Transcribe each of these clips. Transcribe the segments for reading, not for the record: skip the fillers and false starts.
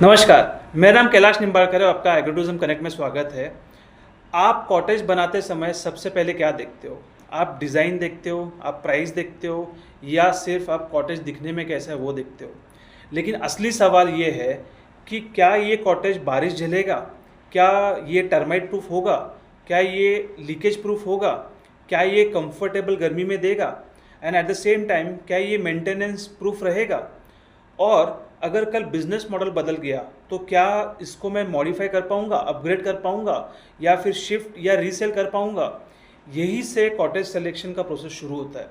नमस्कार, मेरा नाम कैलाश निम्बाड़कर है और आपका एग्रोटूरिज्म कनेक्ट में स्वागत है। आप कॉटेज बनाते समय सबसे पहले क्या देखते हो? आप डिज़ाइन देखते हो, आप प्राइस देखते हो या सिर्फ़ आप कॉटेज दिखने में कैसा है वो देखते हो? लेकिन असली सवाल ये है कि क्या ये कॉटेज बारिश झेलेगा? क्या ये टर्माइट प्रूफ होगा? क्या ये लीकेज प्रूफ होगा? क्या ये कंफर्टेबल गर्मी में देगा? And at the same time क्या ये मेंटेनेंस प्रूफ रहेगा? और अगर कल बिजनेस मॉडल बदल गया तो क्या इसको मैं मॉडिफाई कर पाऊँगा, अपग्रेड कर पाऊँगा या फिर शिफ्ट या रीसेल कर पाऊँगा? यही से कॉटेज सिलेक्शन का प्रोसेस शुरू होता है।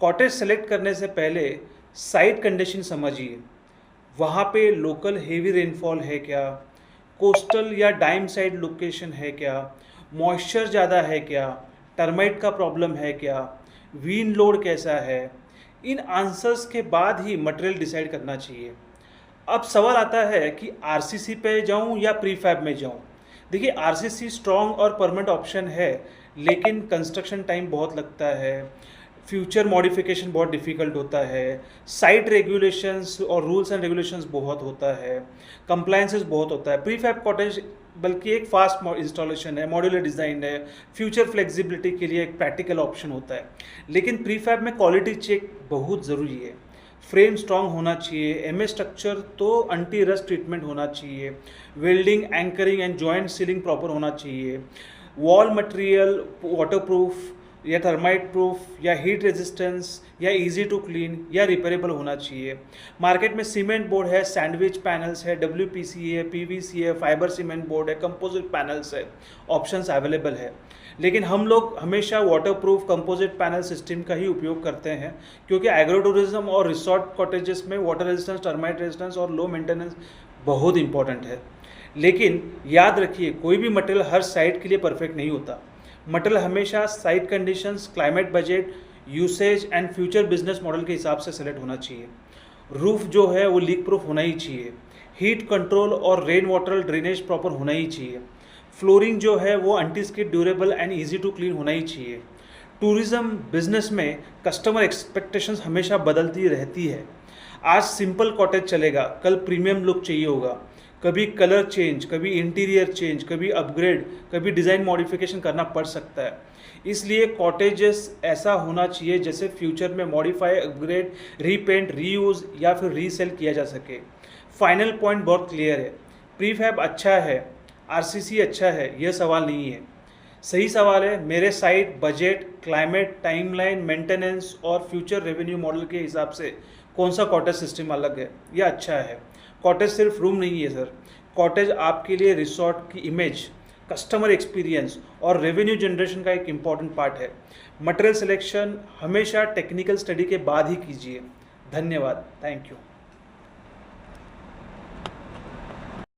कॉटेज सेलेक्ट करने से पहले साइट कंडीशन समझिए। वहाँ पे लोकल हेवी रेनफॉल है क्या? कोस्टल या डाइम साइड लोकेशन है क्या? मॉइस्चर ज़्यादा है क्या? टर्माइट का प्रॉब्लम है क्या? विंड लोड कैसा है? इन आंसर्स के बाद ही मटेरियल डिसाइड करना चाहिए। अब सवाल आता है कि आरसीसी पे जाऊं या प्रीफैब में जाऊं। देखिए, आरसीसी स्ट्रॉन्ग और परमानेंट ऑप्शन है, लेकिन कंस्ट्रक्शन टाइम बहुत लगता है, फ्यूचर मॉडिफिकेशन बहुत डिफ़िकल्ट होता है, साइट रेगुलेशंस और रूल्स एंड रेगुलेशंस बहुत होता है, कंप्लायंसेस बहुत होता है। प्रीफैब कॉटेज बल्कि एक फास्ट इंस्टॉलेशन है, मॉड्यूलर डिज़ाइन है, फ्यूचर फ्लेक्सिबिलिटी के लिए एक प्रैक्टिकल ऑप्शन होता है। लेकिन प्रीफैब में क्वालिटी चेक बहुत ज़रूरी है। फ्रेम स्ट्रॉन्ग होना चाहिए, एमए स्ट्रक्चर तो एंटी रस्ट ट्रीटमेंट होना चाहिए, welding, anchoring and joint ceiling proper होना चाहिए, वॉल मटेरियल वाटरप्रूफ या थर्माइट प्रूफ या हीट रेजिस्टेंस या इजी टू क्लीन या रिपेरेबल होना चाहिए। मार्केट में सीमेंट बोर्ड है, सैंडविच पैनल्स है, डब्ल्यूपीसी है, पीवीसी है, फाइबर सीमेंट बोर्ड है, कंपोजिट पैनल्स है, ऑप्शंस अवेलेबल है। लेकिन हम लोग हमेशा वाटरप्रूफ कंपोजिट पैनल सिस्टम का ही उपयोग करते हैं, क्योंकि एग्रो टूरिज्म और रिसोर्ट कॉटेजेस में वाटर रेजिस्टेंस, टर्माइट रेजिस्टेंस और लो मेंटेनेंस बहुत इंपॉर्टेंट है। लेकिन याद रखिए, कोई भी मटेरियल हर साइट के लिए परफेक्ट नहीं होता। मटेरियल हमेशा site conditions, climate, budget, usage and future business model के हिसाब से सेलेक्ट होना चाहिए। रूफ जो है वो लीक प्रूफ होना ही चाहिए, हीट कंट्रोल और रेन वाटर ड्रेनेज प्रॉपर होना ही चाहिए, फ्लोरिंग जो है वो anti skid, durable and easy to clean होना ही चाहिए। टूरिज्म बिजनेस में कस्टमर एक्सपेक्टेशंस हमेशा बदलती रहती है। आज सिंपल कॉटेज चलेगा, कल प्रीमियम लुक चाहिए होगा, कभी कलर चेंज, कभी इंटीरियर चेंज, कभी अपग्रेड, कभी डिज़ाइन मॉडिफिकेशन करना पड़ सकता है। इसलिए कॉटेजेस ऐसा होना चाहिए जैसे फ्यूचर में मॉडिफाई, अपग्रेड, रीपेंट, रीयूज़ या फिर रीसेल किया जा सके। फाइनल पॉइंट बहुत क्लियर है, प्रीफैब अच्छा है, आरसीसी अच्छा है, यह सवाल नहीं है। सही सवाल है मेरे site, budget, climate, timeline, maintenance और फ्यूचर रेवेन्यू मॉडल के हिसाब से कौन सा कॉटेज सिस्टम अलग है या अच्छा है। कॉटेज सिर्फ रूम नहीं है सर, कॉटेज आपके लिए रिसोर्ट की इमेज, कस्टमर एक्सपीरियंस और रेवेन्यू जनरेशन का एक इम्पॉर्टेंट पार्ट है। मटेरियल सिलेक्शन हमेशा टेक्निकल स्टडी के बाद ही कीजिए। धन्यवाद, थैंक यू।